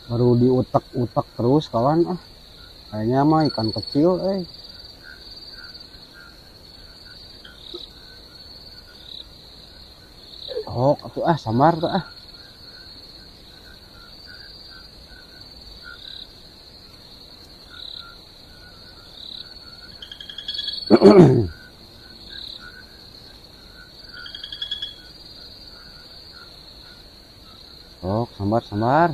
baru diutek-utek terus kawan. Kayaknya mah ikan kecil. Oh atuh samar tuh oh sambar sambar.